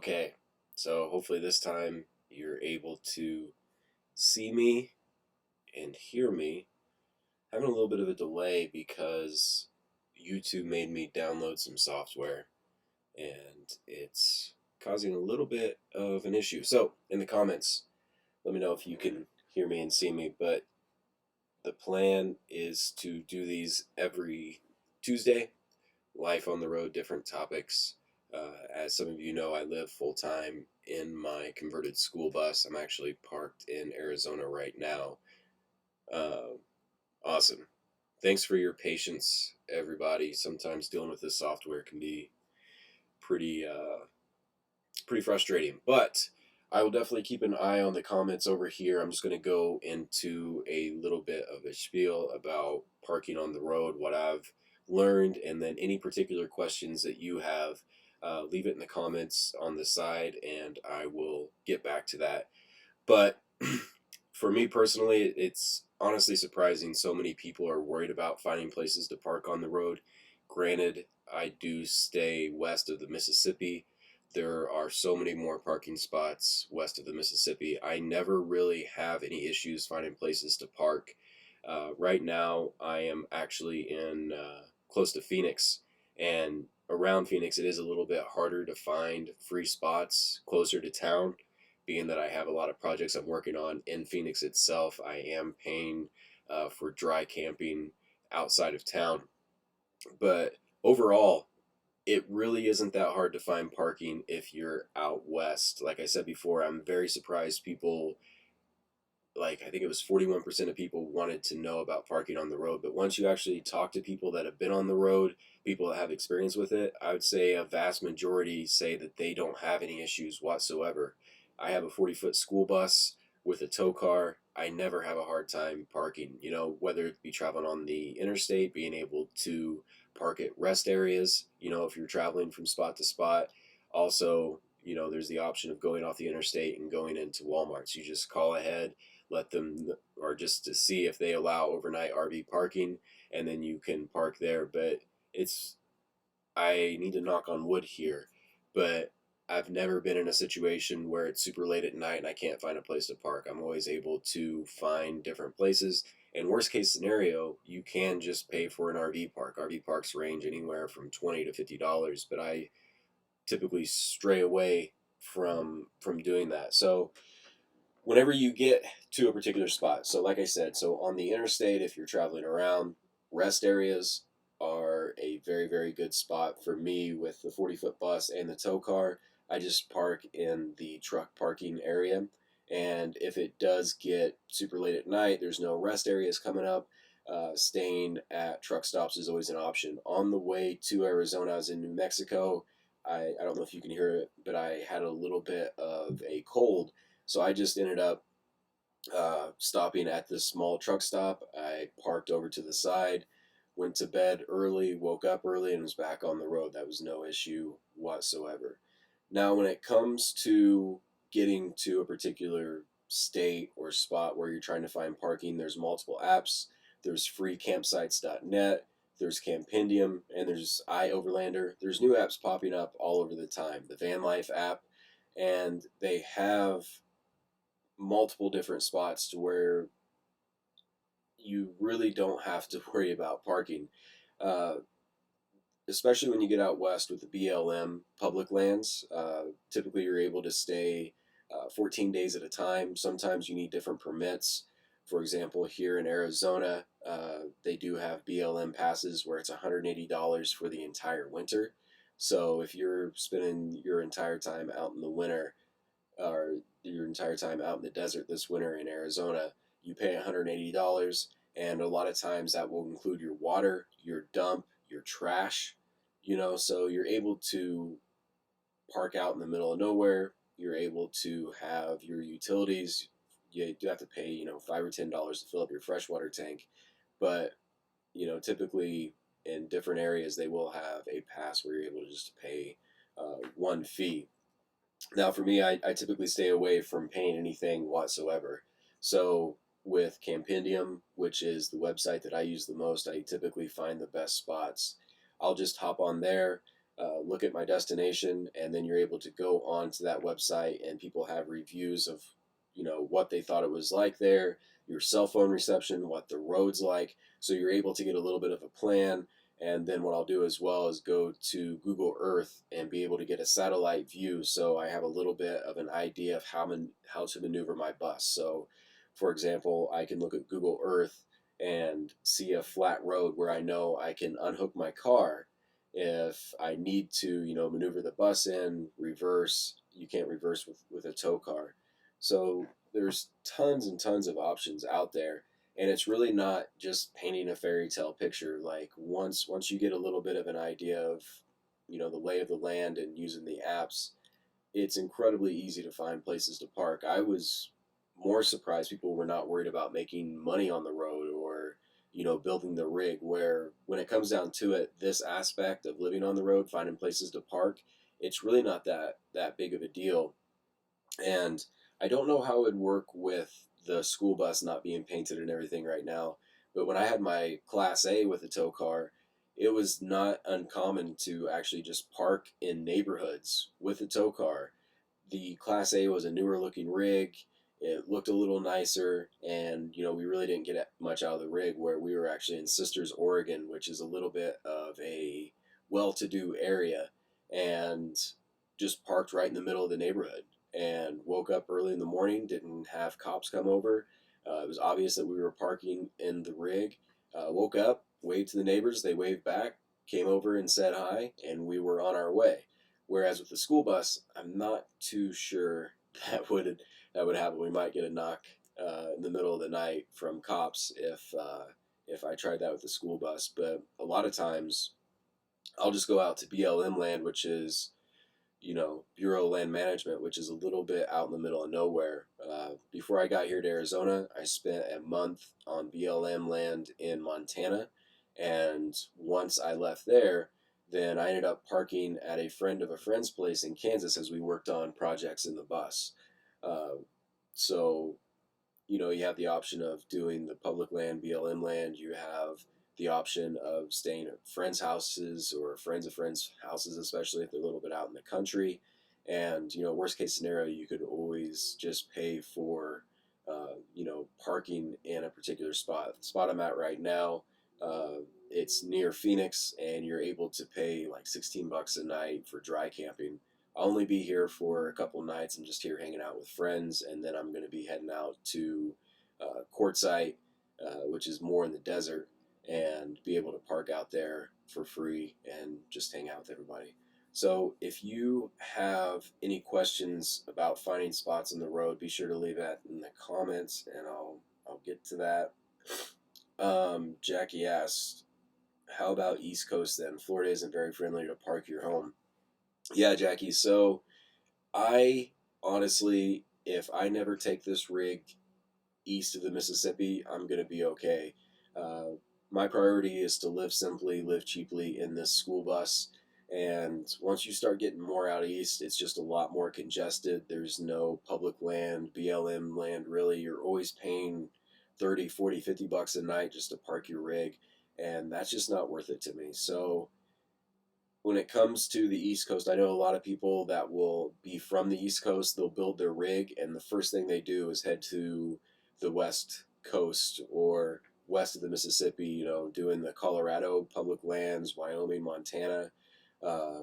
Okay, so hopefully this time you're able to see me and hear me. Having a little bit of a delay because YouTube made me download some software and it's causing a little bit of an issue. So, in the comments, let me know if you can hear me and see me. But the plan is to do these every Tuesday, life on the road, different topics. As some of you know, I live full time in my converted school bus. I'm actually parked in Arizona right now. Uh, awesome. Thanks for your patience, everybody. Sometimes dealing with this software can be pretty pretty frustrating, but I will definitely keep an eye on the comments over here. I'm just going to go into a little bit of a spiel about parking on the road, what I've learned, and then any particular questions that you have, leave it in the comments on the side, and I will get back to that. But for me personally, it's honestly surprising so many people are worried about finding places to park on the road. Granted, I do stay west of the Mississippi. There are so many more parking spots west of the Mississippi. I never really have any issues finding places to park. Right now, I am actually in close to Phoenix, and around Phoenix, it is a little bit harder to find free spots closer to town, being that I have a lot of projects I'm working on in Phoenix itself. I am paying for dry camping outside of town. But overall, it really isn't that hard to find parking if you're out west. Like I said before, I'm very surprised people, like I think it was 41% of people wanted to know about parking on the road. But once you actually talk to people that have been on the road, people that have experience with it, I would say a vast majority say that they don't have any issues whatsoever. I have a 40-foot school bus with a tow car. I never have a hard time parking, whether it be traveling on the interstate, being able to park at rest areas, if you're traveling from spot to spot. Also, there's the option of going off the interstate and going into Walmart's. You just call ahead, let them, or just to see if they allow overnight RV parking, and then you can park there. But it's, I need to knock on wood here, but I've never been in a situation where it's super late at night and I can't find a place to park. I'm always able to find different places. And worst case scenario, you can just pay for an RV park. RV parks range anywhere from $20 to $50, but I typically stray away from doing that. So whenever you get to a particular spot. So, like I said, so on the interstate, if you're traveling around, rest areas are a very, very good spot for me with the 40-foot bus and the tow car. I just park in the truck parking area. And if it does get super late at night, there's no rest areas coming up. Staying at truck stops is always an option. On the way to Arizona, I was in New Mexico. I don't know if you can hear it, but I had a little bit of a cold, so I just ended up stopping at this small truck stop. I parked over to the side, went to bed early, woke up early, and was back on the road. That was no issue whatsoever. Now, when it comes to getting to a particular state or spot where you're trying to find parking, there's multiple apps. There's freecampsites.net, there's Campendium, and there's iOverlander. There's new apps popping up all over the time. The Van Life app, and they have multiple different spots to where you really don't have to worry about parking, uh, especially when you get out west with the BLM public lands. Typically, you're able to stay 14 days at a time. Sometimes you need different permits. For example, here in Arizona, they do have BLM passes where it's $180 for the entire winter. So if you're spending your entire time out in the winter, or your entire time out in the desert this winter in Arizona, you pay $180, and a lot of times that will include your water, your dump, your trash, so you're able to park out in the middle of nowhere. You're able to have your utilities. You do have to pay, $5 or $10 to fill up your freshwater tank, but typically in different areas they will have a pass where you're able to just pay one fee. Now, for me, I typically stay away from paying anything whatsoever. So, with Campendium, which is the website that I use the most, I typically find the best spots. I'll just hop on there. look at my destination, and then you're able to go onto that website, and people have reviews of, what they thought it was like there, your cell phone reception, what the road's like. So you're able to get a little bit of a plan. And then what I'll do as well is go to Google Earth and be able to get a satellite view, so I have a little bit of an idea of how to maneuver my bus. So, for example, I can look at Google Earth and see a flat road where I know I can unhook my car if I need to, maneuver the bus in, reverse. You can't reverse with a tow car. So there's tons and tons of options out there. And it's really not just painting a fairy tale picture. Like once you get a little bit of an idea of, the lay of the land and using the apps, it's incredibly easy to find places to park. I was more surprised people were not worried about making money on the road or, building the rig. Where when it comes down to it, this aspect of living on the road, finding places to park, it's really not that big of a deal. And I don't know how it would work with the school bus not being painted and everything right now, but when I had my Class A with a tow car, it was not uncommon to actually just park in neighborhoods with a tow car. The Class A was a newer looking rig. It looked a little nicer, and we really didn't get much out of the rig. Where we were actually in Sisters, Oregon, which is a little bit of a well-to-do area, and just parked right in the middle of the neighborhood. And woke up early in the morning, didn't have cops come over. It was obvious that we were parking in the rig. Woke up, waved to the neighbors, they waved back, came over and said hi, and we were on our way. Whereas with the school bus, I'm not too sure that would happen. We might get a knock in the middle of the night from cops if I tried that with the school bus. But a lot of times, I'll just go out to BLM land, which is, Bureau of Land Management, which is a little bit out in the middle of nowhere. Before I got here to Arizona, I spent a month on BLM land in Montana. And once I left there, then I ended up parking at a friend of a friend's place in Kansas as we worked on projects in the bus. Uh, so you have the option of doing the public land, BLM land. You have the option of staying at friends' houses or friends of friends' houses, especially if they're a little bit out in the country. And, worst case scenario, you could always just pay for, parking in a particular spot. The spot I'm at right now, it's near Phoenix, and you're able to pay like 16 bucks a night for dry camping. I'll only be here for a couple nights. I'm just here hanging out with friends, and then I'm going to be heading out to Quartzsite, which is more in the desert, and be able to park out there for free and just hang out with everybody. So if you have any questions about finding spots on the road, be sure to leave that in the comments, and I'll get to that. Jackie asked, "How about East Coast then? Florida isn't very friendly to park your home." Yeah, Jackie. So I honestly, if I never take this rig east of the Mississippi, I'm going to be okay. Uh, my priority is to live simply, live cheaply in this school bus. And once you start getting more out east, it's just a lot more congested. There's no public land, BLM land, really. You're always paying 30, 40, 50 bucks a night just to park your rig. And that's just not worth it to me. So when it comes to the East Coast, I know a lot of people that will be from the East Coast. They'll build their rig, and the first thing they do is head to the West Coast or west of the Mississippi, doing the Colorado public lands, Wyoming, Montana. Uh,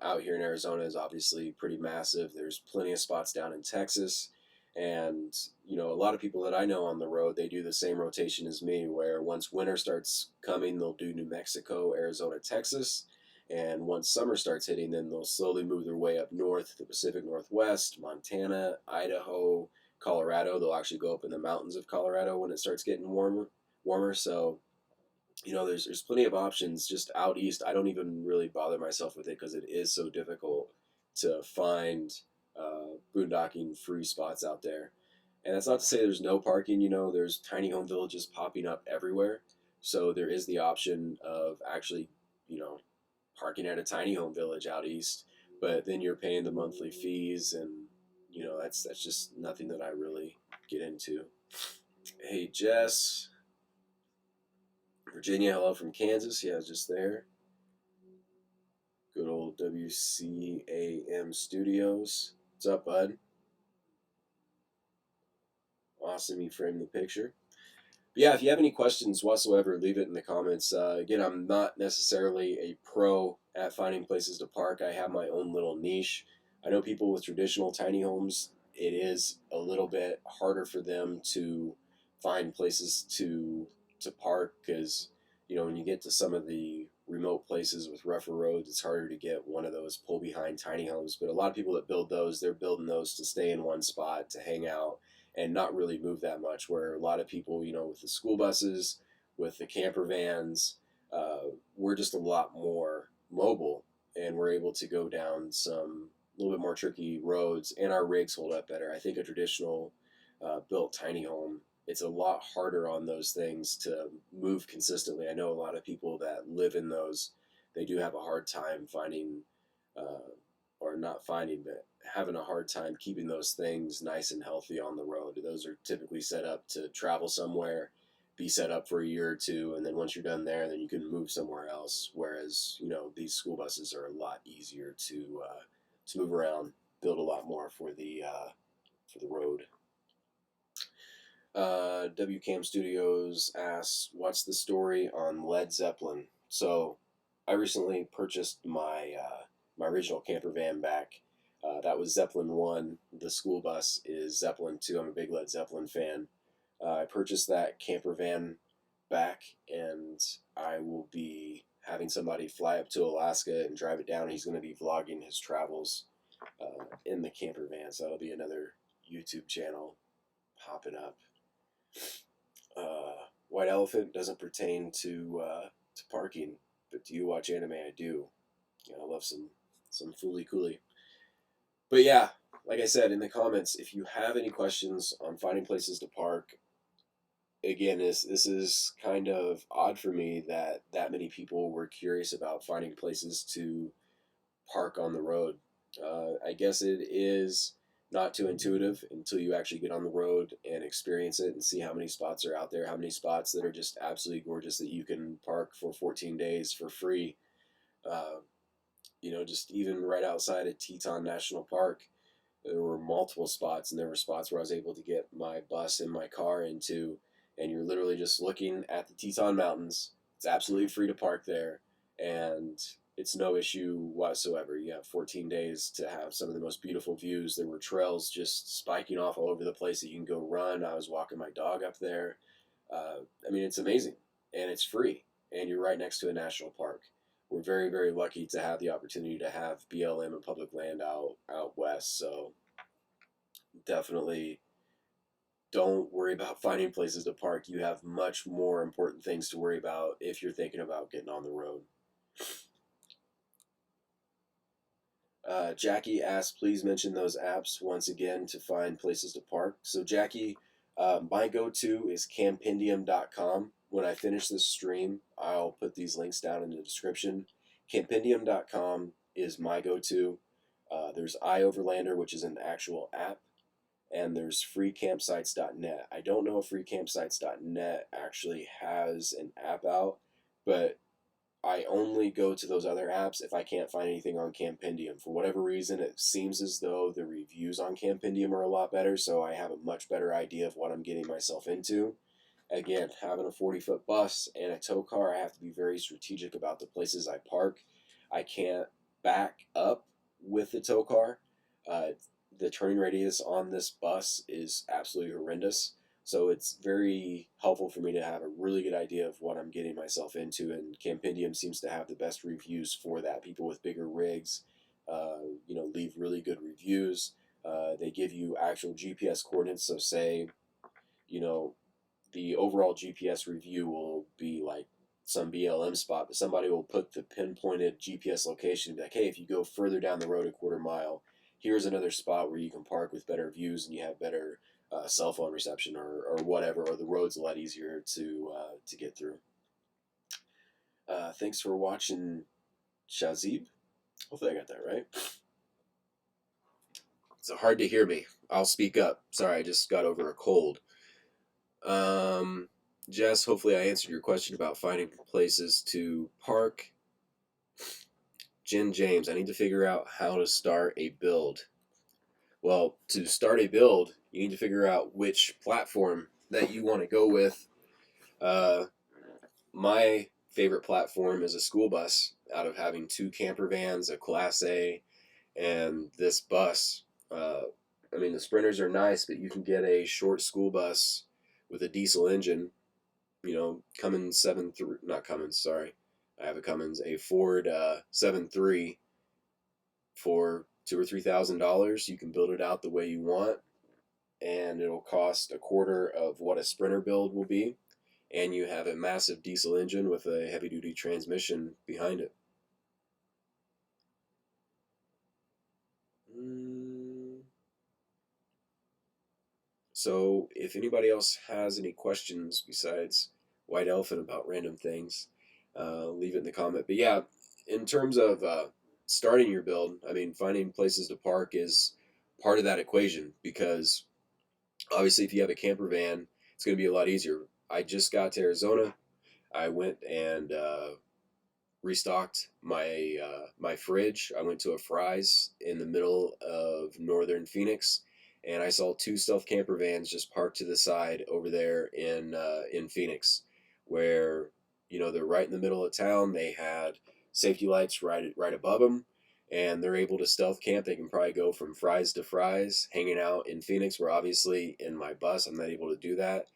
out here in Arizona is obviously pretty massive. There's plenty of spots down in Texas. And, a lot of people that I know on the road, they do the same rotation as me, where once winter starts coming, they'll do New Mexico, Arizona, Texas, and once summer starts hitting, then they'll slowly move their way up north, the Pacific Northwest, Montana, Idaho, Colorado. They'll actually go up in the mountains of Colorado when it starts getting warmer. So, there's plenty of options just out east. I don't even really bother myself with it because it is so difficult to find boondocking free spots out there. And that's not to say there's no parking. There's tiny home villages popping up everywhere. So there is the option of actually, you know, parking at a tiny home village out east, but then you're paying the monthly fees, and that's just nothing that I really get into. Hey Jess, Virginia, hello from Kansas. Yeah, just there. Good old WCAM Studios. What's up, bud? Awesome, you framed the picture. Yeah, if you have any questions whatsoever, leave it in the comments. Again, I'm not necessarily a pro at finding places to park. I have my own little niche. I know people with traditional tiny homes, it is a little bit harder for them to find places to park because when you get to some of the remote places with rougher roads, it's harder to get one of those pull behind tiny homes. But a lot of people that build those, they're building those to stay in one spot to hang out and not really move that much. Where a lot of people, with the school buses, with the camper vans, we're just a lot more mobile and we're able to go down some a little bit more tricky roads, and our rigs hold up better. I think a traditional built tiny home, it's a lot harder on those things to move consistently. I know a lot of people that live in those, they do have a hard time finding, uh, or not finding, but having a hard time keeping those things nice and healthy on the road. Those are typically set up to travel somewhere, be set up for a year or two, and then once you're done there, then you can move somewhere else. Whereas these school buses are a lot easier to move around, build a lot more for the road. WCAM Studios asks, "What's the story on Led Zeppelin?" So, I recently purchased my original camper van back. That was Zeppelin One. The school bus is Zeppelin Two. I'm a big Led Zeppelin fan. I purchased that camper van back, and I will be having somebody fly up to Alaska and drive it down. He's going to be vlogging his travels in the camper van, so that'll be another YouTube channel popping up. White Elephant doesn't pertain to parking, but do you watch anime? I do. I love some Fooly Cooly. But yeah, like I said in the comments, if you have any questions on finding places to park, again, this is kind of odd for me that many people were curious about finding places to park on the road. I guess it is not too intuitive until you actually get on the road and experience it and see how many spots are out there, how many spots that are just absolutely gorgeous that you can park for 14 days for free. Uh, just even right outside of Teton National Park, there were multiple spots, and there were spots where I was able to get my bus and my car into, and you're literally just looking at the Teton Mountains. It's absolutely free to park there, and it's no issue whatsoever. You have 14 days to have some of the most beautiful views. There were trails just spiking off all over the place that you can go run. I was walking my dog up there. It's amazing, and it's free, and you're right next to a national park. We're very, very lucky to have the opportunity to have BLM and public land out west. So definitely don't worry about finding places to park. You have much more important things to worry about if you're thinking about getting on the road. Jackie asked, please mention those apps once again to find places to park. So, Jackie, my go to is campendium.com. When I finish this stream, I'll put these links down in the description. Campendium.com is my go to. There's iOverlander, which is an actual app, and there's freecampsites.net. I don't know if freecampsites.net actually has an app out, but I only go to those other apps if I can't find anything on Campendium. For whatever reason, it seems as though the reviews on Campendium are a lot better, so I have a much better idea of what I'm getting myself into. Again, having a 40-foot bus and a tow car, I have to be very strategic about the places I park. I can't back up with the tow car. Uh, the turning radius on this bus is absolutely horrendous. So it's very helpful for me to have a really good idea of what I'm getting myself into, and Campendium seems to have the best reviews for that. People with bigger rigs, leave really good reviews. They give you actual GPS coordinates. So say, you know, the overall GPS review will be like some BLM spot, but somebody will put the pinpointed GPS location and be like, hey, if you go further down the road a quarter mile, here's another spot where you can park with better views and you have better cell phone reception or whatever, or the road's a lot easier to get through. Thanks for watching, Shazib. Hopefully I got that right. It's hard to hear me. I'll speak up. Sorry, I just got over a cold. Jess, hopefully I answered your question about finding places to park. Jen James, I need to figure out how to start a build. Well, to start a build, you need to figure out which platform that you want to go with. Uh, my favorite platform is a school bus out of having two camper vans, a Class A, and this bus. Uh, I mean, the Sprinters are nice, but you can get a short school bus with a diesel engine. Cummins 7.3, not Cummins, sorry. I have a Cummins, a Ford 7.3 for $2,000 or $3,000. You can build it out the way you want, and it'll cost a quarter of what a Sprinter build will be. And you have a massive diesel engine with a heavy duty transmission behind it. So, if anybody else has any questions besides White Elephant about random things, leave it in the comment. But yeah, in terms of starting your build, I mean, finding places to park is part of that equation because obviously, if you have a camper van, it's going to be a lot easier. I just got to Arizona. I went and restocked my fridge. I went to a Fry's in the middle of northern Phoenix, and I saw two stealth camper vans just parked to the side over there in Phoenix, where they're right in the middle of town. They had safety lights right above them, and they're able to stealth camp. They can probably go from Fry's to Fry's, hanging out in Phoenix. Where obviously in my bus I'm not able to do that,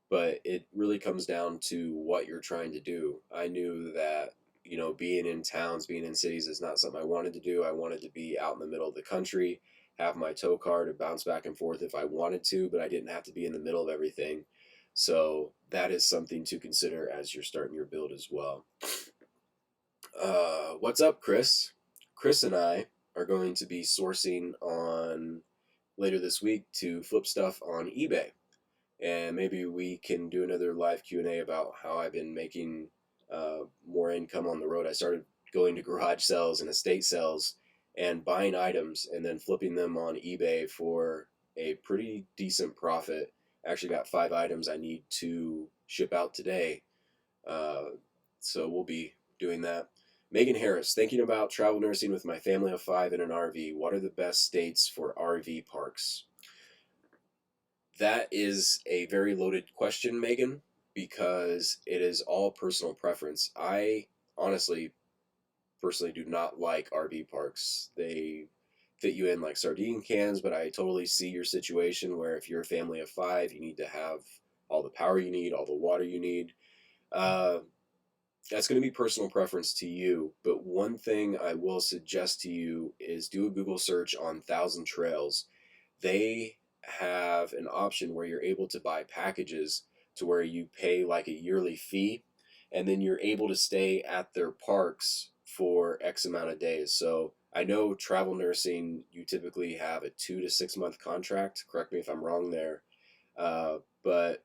but it really comes down to what you're trying to do. I knew that, being in towns, being in cities is not something I wanted to do. I wanted to be out in the middle of the country, have my tow car to bounce back and forth if I wanted to, but I didn't have to be in the middle of everything. So that is something to consider as you're starting your build as well. What's up, Chris? Chris and I are going to be sourcing on later this week to flip stuff on eBay, and maybe we can do another live Q&A about how I've been making more income on the road. I started going to garage sales and estate sales and buying items and then flipping them on eBay for a pretty decent profit. Actually got 5 items I need to ship out today. Uh, so we'll be doing that. Megan Harris, thinking about travel nursing with my family of 5 in an RV. What are the best states for RV parks? That is a very loaded question, Megan, because it is all personal preference. I honestly, personally do not like RV parks. They fit you in like sardine cans, but I totally see your situation where if you're a family of 5, you need to have all the power you need, all the water you need. Uh, that's going to be personal preference to you, but one thing I will suggest to you is do a Google search on Thousand Trails. They have an option where you're able to buy packages to where you pay like a yearly fee, and then you're able to stay at their parks for X amount of days. So I know travel nursing, you typically have a 2 to 6 month contract. Correct me if I'm wrong there. But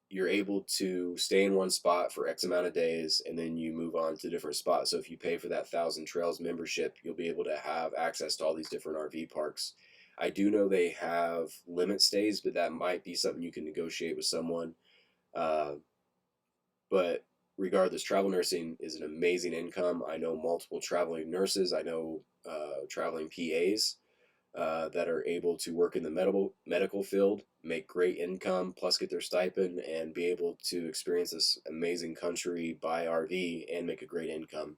you're able to stay in one spot for X amount of days and then you move on to different spots. So if you pay for that Thousand Trails membership, you'll be able to have access to all these different RV parks. I do know they have limit stays, but that might be something you can negotiate with someone. Uh, but regardless, travel nursing is an amazing income. I know multiple traveling nurses. I know traveling PAs that are able to work in the medical field, make great income, plus get their stipend, and be able to experience this amazing country by RV and make a great income.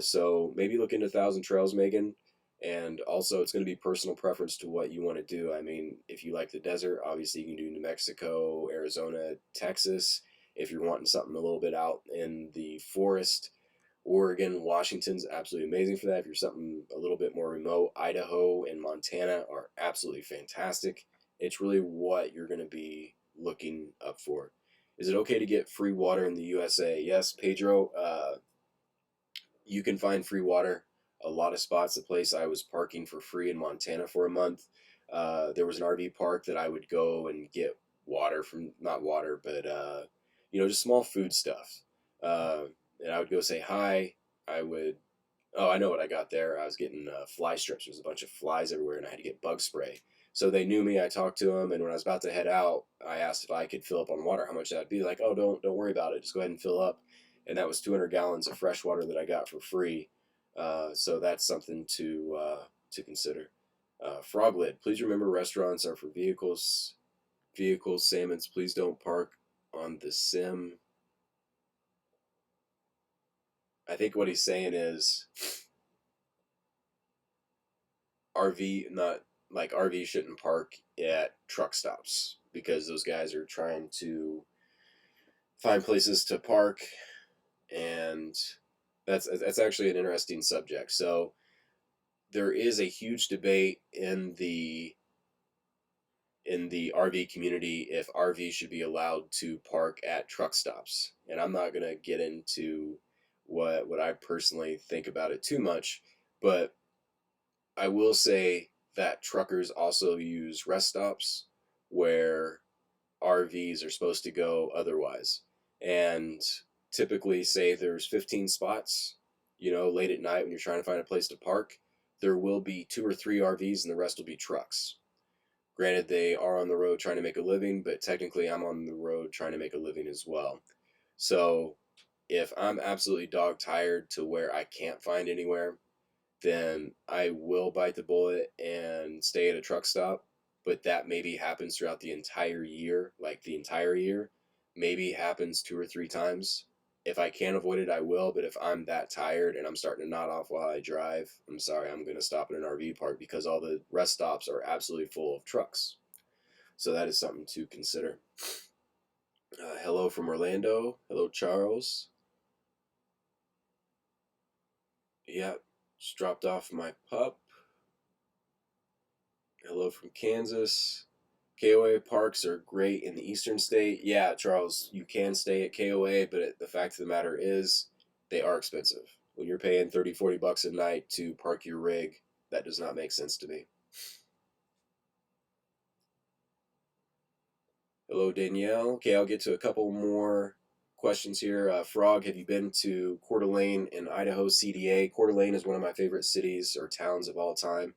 So maybe look into Thousand Trails, Megan. And also, it's going to be personal preference to what you want to do. I mean, if you like the desert, obviously you can do New Mexico, Arizona, Texas. If you're wanting something a little bit out in the forest, Oregon, Washington's absolutely amazing for that. If you're something a little bit more remote, Idaho and Montana are absolutely fantastic. It's really what you're going to be looking up for. Is it okay to get free water in the USA? Yes, Pedro. You can find free water a lot of spots. The place I was parking for free in Montana for a month, there was an RV park that I would go and get water from, not water, but just small food stuff. And I would go say hi. I would, oh, I know what I got there. I was getting fly strips. There was a bunch of flies everywhere, and I had to get bug spray. So they knew me. I talked to them, and when I was about to head out, I asked if I could fill up on water, how much that'd be. Like, oh, don't worry about it. Just go ahead and fill up. And that was 200 gallons of fresh water that I got for free. So that's something to consider. Froglet, please remember restaurants are for vehicles. Vehicles, salmons, please don't park on the sim. I think what he's saying is not like RV shouldn't park at truck stops because those guys are trying to find places to park, and that's actually an interesting subject. So there is a huge debate in the RV community if RVs should be allowed to park at truck stops. And I'm not going to get into what I personally think about it too much, but I will say that truckers also use rest stops where RVs are supposed to go otherwise. And typically, say there's 15 spots, late at night when you're trying to find a place to park, there will be two or three RVs and the rest will be trucks. Granted, they are on the road trying to make a living, but technically, I'm on the road trying to make a living as well. So, if I'm absolutely dog tired to where I can't find anywhere, then I will bite the bullet and stay at a truck stop. But that maybe happens throughout the entire year, like the entire year. Maybe happens two or three times. If I can avoid it, I will. But if I'm that tired and I'm starting to nod off while I drive, I'm sorry, I'm going to stop at an RV park because all the rest stops are absolutely full of trucks. So that is something to consider. Hello from Orlando. Hello, Charles. Yep, just dropped off my pup. Hello from Kansas. KOA parks are great in the eastern state. Yeah, Charles, you can stay at KOA, but the fact of the matter is they are expensive. When you're paying 30, 40 bucks a night to park your rig, that does not make sense to me. Hello, Danielle. Okay, I'll get to a couple more questions here. Frog, have you been to Coeur d'Alene in Idaho CDA? Coeur d'Alene is one of my favorite cities or towns of all time.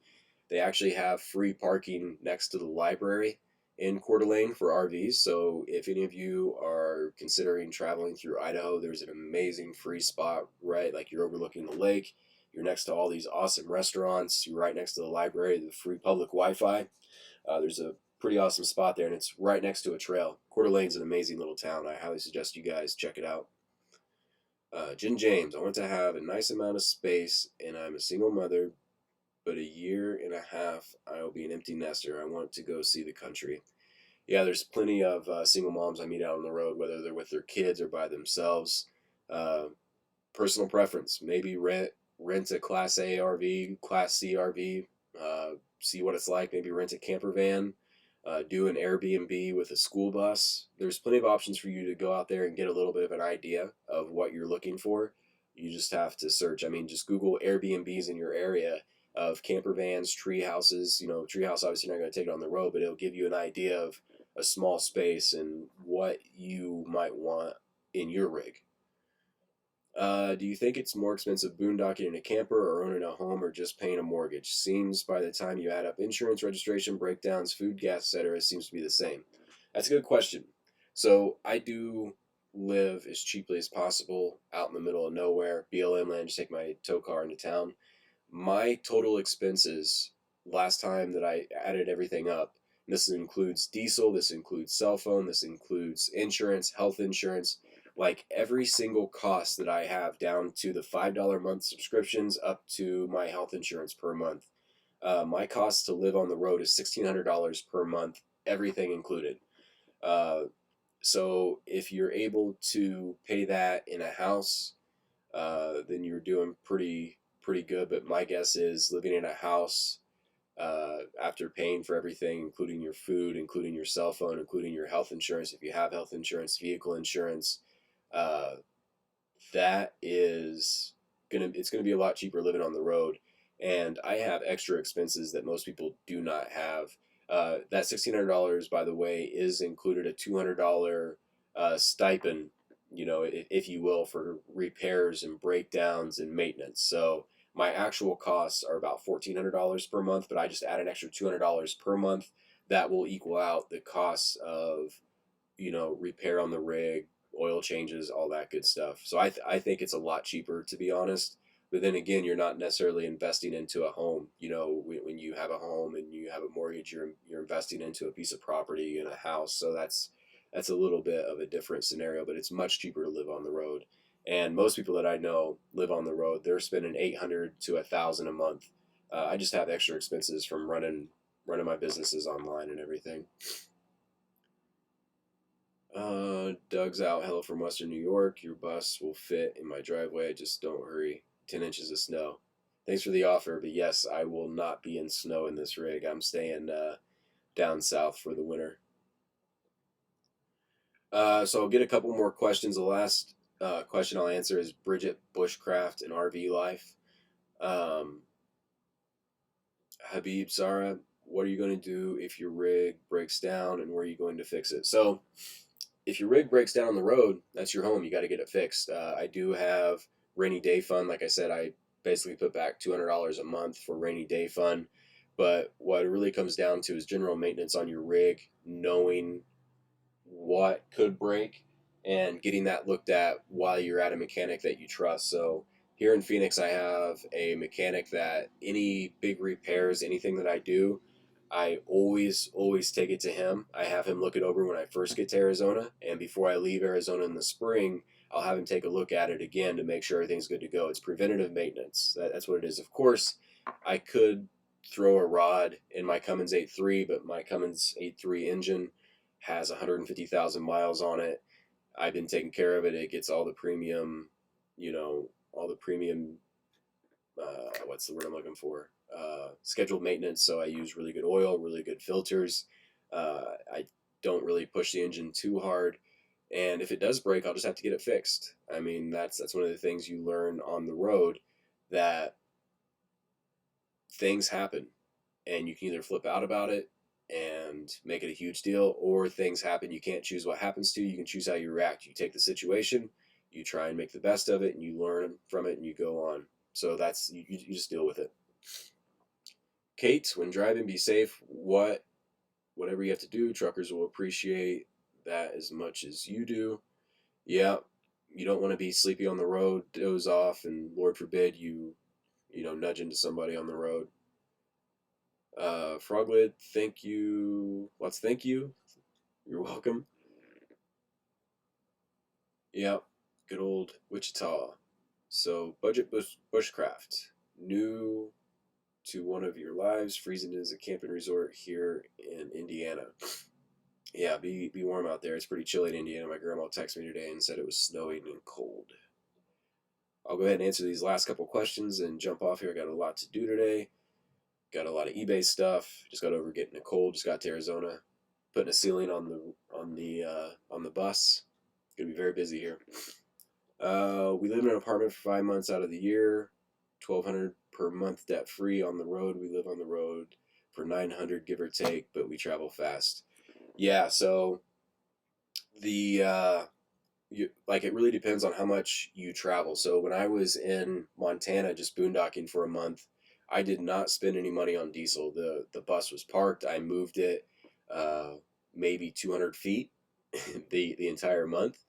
They actually have free parking next to the library in Coeur d'Alene for RVs. So if any of you are considering traveling through Idaho, there's an amazing free spot, right? Like you're overlooking the lake. You're next to all these awesome restaurants. You're right next to the library, the free public Wi-Fi. There's a pretty awesome spot there, and it's right next to a trail. Coeur d'Alene's an amazing little town. I highly suggest you guys check it out. Jen James, I want to have a nice amount of space, and I'm a single mother, but a year and a half I will be an empty nester. I want to go see the country. Yeah, there's plenty of single moms I meet out on the road, whether they're with their kids or by themselves. Uh, Personal preference, maybe rent a Class A RV, Class C RV, see what it's like. Maybe rent a camper van, do an Airbnb with a school bus. There's plenty of options for you to go out there and get a little bit of an idea of what you're looking for. You just have to search. I mean, just Google Airbnbs in your area of camper vans, tree houses. Tree house obviously you're not going to take it on the road, but it'll give you an idea of a small space and what you might want in your rig. Do you think it's more expensive boondocking in a camper or owning a home or just paying a mortgage? Seems by the time you add up insurance, registration, breakdowns, food, gas, etc., seems to be the same. That's a good question. So I do live as cheaply as possible out in the middle of nowhere, BLM land, just take my tow car into town. My total expenses last time that I added everything up, this includes diesel, this includes cell phone, this includes insurance, health insurance, like every single cost that I have down to the $5 a month subscriptions up to my health insurance per month. My cost to live on the road is $1,600 per month, everything included. Uh, so if you're able to pay that in a house, then you're doing pretty good. But my guess is living in a house after paying for everything, including your food, including your cell phone, including your health insurance, if you have health insurance, vehicle insurance, uh, that is it's gonna be a lot cheaper living on the road. And I have extra expenses that most people do not have. That $1,600, by the way, is included a $200 stipend, if you will, for repairs and breakdowns and maintenance. So my actual costs are about $1,400 per month, but I just add an extra $200 per month. That will equal out the costs of repair on the rig, oil changes, all that good stuff. So I think it's a lot cheaper, to be honest. But then again, you're not necessarily investing into a home. When you have a home and you have a mortgage, you're investing into a piece of property and a house. So that's a little bit of a different scenario, but it's much cheaper to live on the road. And most people that I know live on the road. They're spending 800 to 1,000 a month. I just have extra expenses from running my businesses online and everything. Doug's out. Hello from Western New York. Your bus will fit in my driveway. Just don't hurry. 10 inches of snow. Thanks for the offer, but yes, I will not be in snow in this rig. I'm staying down south for the winter. So I'll get a couple more questions. The last question I'll answer is Bridget Bushcraft and RV life. Um, Habib Sarah, what are you going to do if your rig breaks down, and where are you going to fix it? So if your rig breaks down on the road, that's your home. You got to get it fixed. I do have rainy day fund. Like I said, I basically put back $200 a month for rainy day fund. But what it really comes down to is general maintenance on your rig, knowing what could break and getting that looked at while you're at a mechanic that you trust. So here in Phoenix, I have a mechanic that any big repairs, anything that I do, I always take it to him. I have him look it over when I first get to Arizona, and before I leave Arizona in the spring, I'll have him take a look at it again to make sure everything's good to go. It's preventative maintenance. That's what it is. Of course, I could throw a rod in my Cummins 8.3, but my Cummins 8.3 engine has 150,000 miles on it. I've been taking care of it. It gets all the premium, all the premium. What's the word I'm looking for? Scheduled maintenance. So I use really good oil, really good filters. I don't really push the engine too hard, and if it does break, I'll just have to get it fixed. I mean, that's one of the things you learn on the road, that things happen, and you can either flip out about it and make it a huge deal, or things happen. You can't choose what happens to you. You can choose how you react. You take the situation, you try and make the best of it, and you learn from it, and you go on. So that's you just deal with it. Kate, when driving, be safe. Whatever you have to do, truckers will appreciate that as much as you do. Yeah, you don't want to be sleepy on the road, doze off, and Lord forbid you nudge into somebody on the road. Froglid, thank you. Let's thank you. You're welcome. Yep, good old Wichita. So, bushcraft. New to one of your lives. Freezing is a camping resort here in Indiana. Yeah, be warm out there. It's pretty chilly in Indiana. My grandma texted me today and said it was snowing and cold. I'll go ahead and answer these last couple questions and jump off here. I got a lot to do today. Got a lot of eBay stuff. Just got over getting a cold. Just got to Arizona. Putting a ceiling on the bus. Gonna be very busy here. We live in an apartment for 5 months out of the year. 1,200 per month debt free on the road. We live on the road for 900 give or take, but we travel fast. Yeah, so the it really depends on how much you travel. So when I was in Montana just boondocking for a month, I did not spend any money on diesel. The bus was parked. I moved it maybe 200 feet the entire month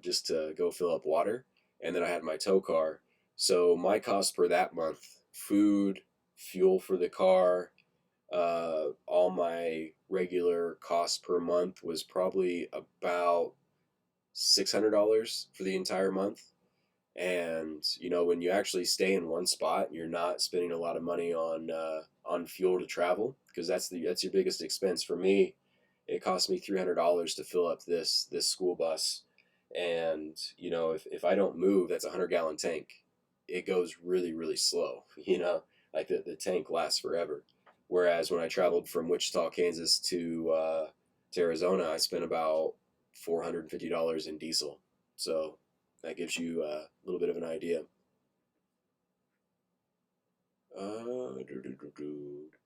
just to go fill up water, and then I had my tow car. So my cost per that month, food, fuel for the car, all my regular cost per month was probably about $600 for the entire month. And when you actually stay in one spot, you're not spending a lot of money on fuel to travel, because that's your biggest expense. For me, it cost me $300 to fill up this school bus, and if I don't move, that's a 100-gallon tank. It goes really really slow. Like the tank lasts forever. Whereas when I traveled from Wichita, Kansas to Arizona, I spent about $450 in diesel. So that gives you a little bit of an idea.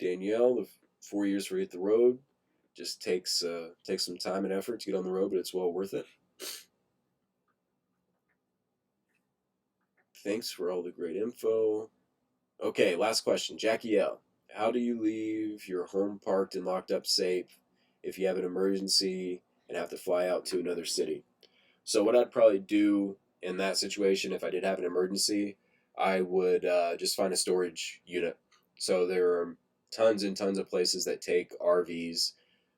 Danielle, the 4 years for Hit the Road just takes some time and effort to get on the road, but it's well worth it. Thanks for all the great info. Okay, last question. Jackie L. How do you leave your home parked and locked up safe if you have an emergency and have to fly out to another city? So what I'd probably do in that situation, if I did have an emergency, I would just find a storage unit. So there are tons and tons of places that take RVs.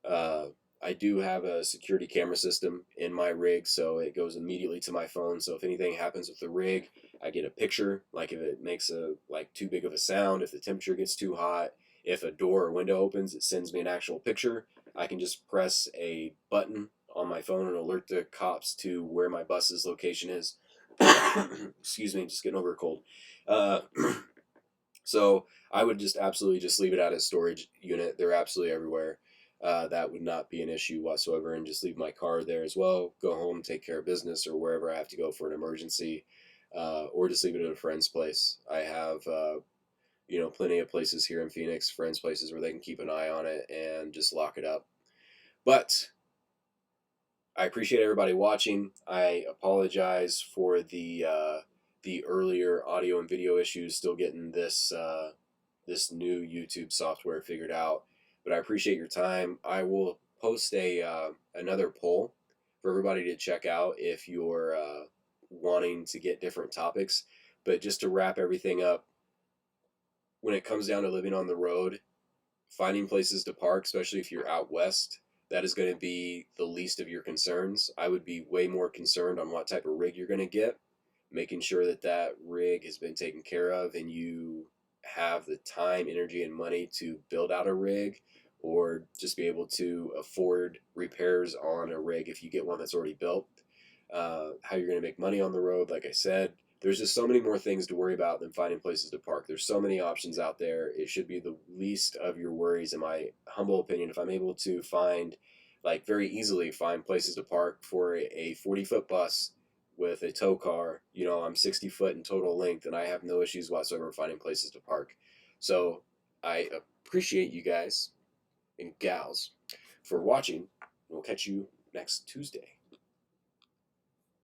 Uh, I do have a security camera system in my rig, so it goes immediately to my phone. So if anything happens with the rig, I get a picture. Like if it makes a like too big of a sound, if the temperature gets too hot, if a door or window opens, it sends me an actual picture. I can just press a button on my phone and alert the cops to where my bus's location is. Excuse me, just getting over a cold. Uh, so I would just absolutely just leave it at a storage unit. They're absolutely everywhere. That would not be an issue whatsoever, and just leave my car there as well. Go home, take care of business, or wherever I have to go for an emergency, or just leave it at a friend's place. I have plenty of places here in Phoenix, friends' places where they can keep an eye on it and just lock it up. But I appreciate everybody watching. I apologize for the earlier audio and video issues. Still getting this new YouTube software figured out, but I appreciate your time. I will post a another poll for everybody to check out if you're wanting to get different topics. But just to wrap everything up, when it comes down to living on the road, finding places to park, especially if you're out west, that is going to be the least of your concerns. I would be way more concerned on what type of rig you're going to get, making sure that that rig has been taken care of and you have the time, energy, and money to build out a rig, or just be able to afford repairs on a rig if you get one that's already built. How you're going to make money on the road, like I said, there's just so many more things to worry about than finding places to park. There's so many options out there. It should be the least of your worries, in my humble opinion. If I'm able to find, like, very easily find places to park for a 40-foot bus with a tow car, I'm 60 foot in total length, and I have no issues whatsoever finding places to park. So I appreciate you guys and gals for watching. We'll catch you next Tuesday.